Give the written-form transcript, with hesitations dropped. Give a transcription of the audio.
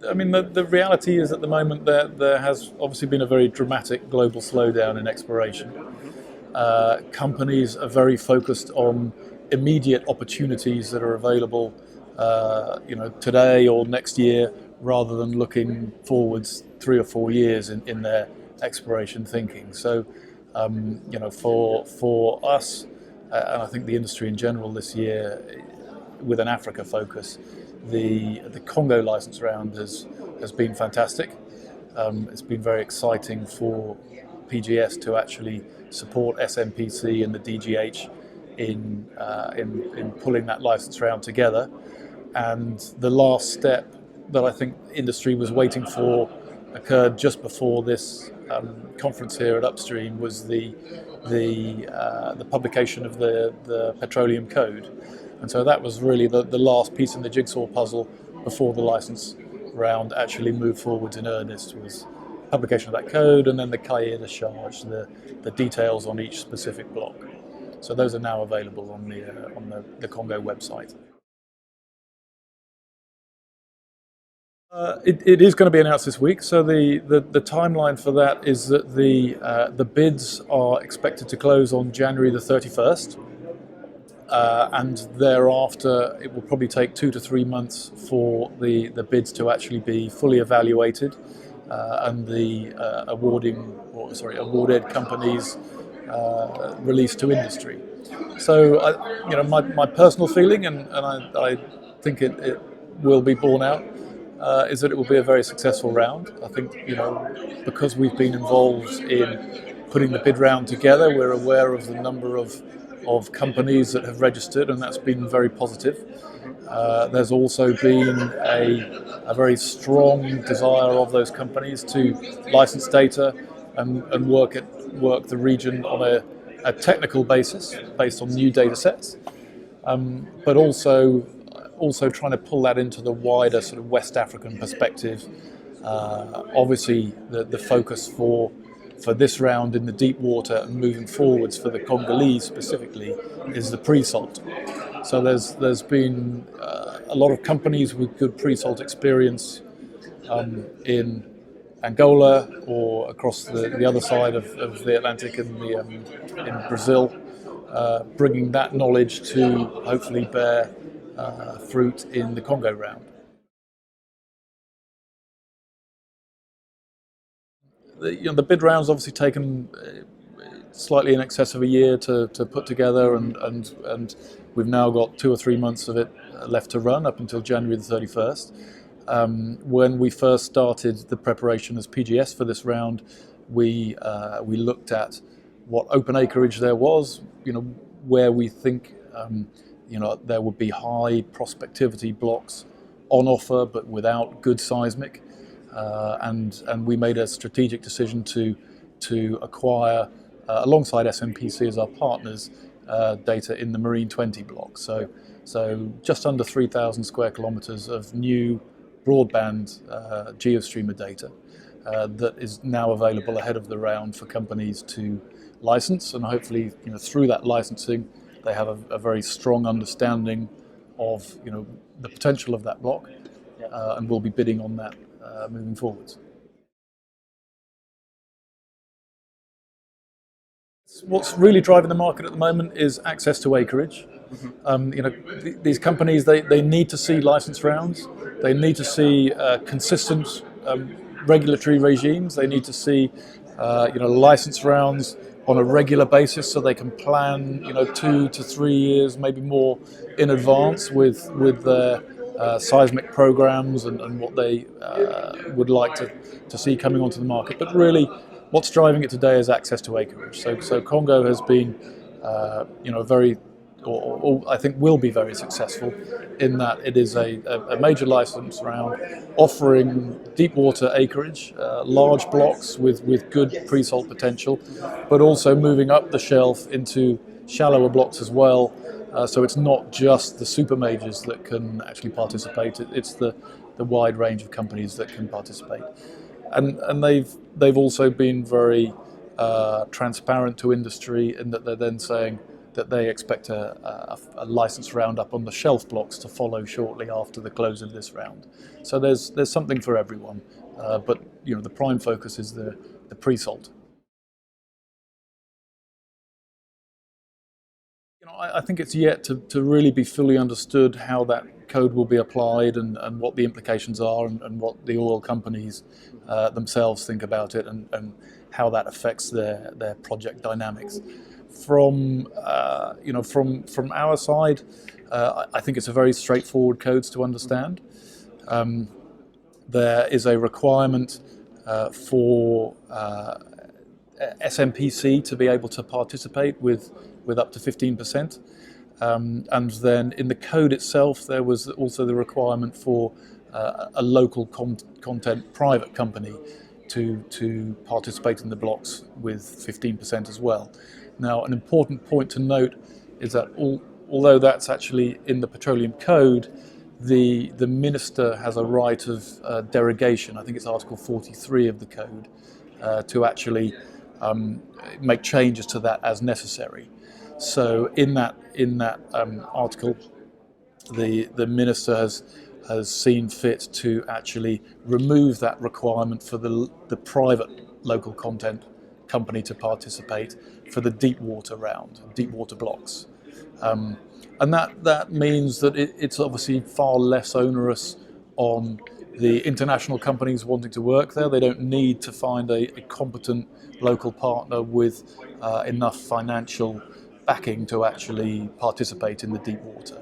I mean, the reality is at the moment there has obviously been a very dramatic global slowdown in exploration. Companies are very focused on immediate opportunities that are available, today or next year, rather than looking forwards 3 or 4 years in their exploration thinking. So, for us, and I think the industry in general this year, with an Africa focus, the Congo license round has been fantastic. It's been very exciting for PGS to actually support SMPC and the DGH in pulling that license round together. And the last step that I think industry was waiting for occurred just before this conference here at Upstream, was the publication of the Petroleum Code. And so that was really the last piece in the jigsaw puzzle before the license round actually moved forwards in earnest, was publication of that code and then the cahier de charge, the details on each specific block. So those are now available on the Congo website. It is going to be announced this week. So the timeline for that is that the bids are expected to close on January the 31st. And thereafter, it will probably take 2 to 3 months for the bids to actually be fully evaluated, and the awarded companies released to industry. So, my personal feeling, and I think it will be borne out, is that it will be a very successful round. I think, because we've been involved in putting the bid round together, we're aware of the number of companies that have registered, and that's been very positive. There's also been a very strong desire of those companies to license data and work the region on a technical basis based on new data sets, but also trying to pull that into the wider sort of West African perspective. Obviously, the focus for this round in the deep water and moving forwards for the Congolese specifically is the pre-salt. So there's been a lot of companies with good pre-salt experience in Angola or across the other side of the Atlantic in Brazil, bringing that knowledge to hopefully bear fruit in the Congo round. The bid round's obviously taken slightly in excess of a year to put together, and we've now got 2 or 3 months of it left to run up until January the 31st. When we first started the preparation as PGS for this round, we looked at what open acreage there was, where we think there would be high prospectivity blocks on offer but without good seismic. And we made a strategic decision to acquire, alongside SMPC as our partners, data in the Marine 20 block. So just under 3,000 square kilometres of new broadband geostreamer data that is now available ahead of the round for companies to license, and hopefully, through that licensing, they have a very strong understanding of the potential of that block, and we'll be bidding on that moving forwards. What's really driving the market at the moment is access to acreage. These companies, they need to see license rounds. They need to see consistent regulatory regimes. They need to see license rounds on a regular basis, so they can plan 2 to 3 years, maybe more, in advance with their seismic programs and what they would like to see coming onto the market. But really, what's driving it today is access to acreage. So Congo has been, very, or I think will be very successful in that it is a major license round offering deep water acreage, large blocks with good pre-salt potential, but also moving up the shelf into shallower blocks as well. So it's not just the super majors that can actually participate. It's the wide range of companies that can participate, and they've also been very transparent to industry in that they're then saying that they expect a license round up on the shelf blocks to follow shortly after the close of this round. So there's something for everyone, but the prime focus is the pre-salt. I think it's yet to really be fully understood how that code will be applied and what the implications are and what the oil companies themselves think about it and how that affects their project dynamics. From our side, I think it's a very straightforward code to understand. There is a requirement for SMPC to be able to participate with up to 15%. And then in the code itself, there was also the requirement for a local content private company to participate in the blocks with 15% as well. Now, an important point to note is that although that's actually in the Petroleum Code, the minister has a right of derogation. I think it's Article 43 of the code to actually make changes to that as necessary. So in that article, the minister has seen fit to actually remove that requirement for the private local content company to participate for the deep water round, deep water blocks. And that means that it's obviously far less onerous on the international companies wanting to work there. They don't need to find a competent local partner with enough financial backing to actually participate in the deep water.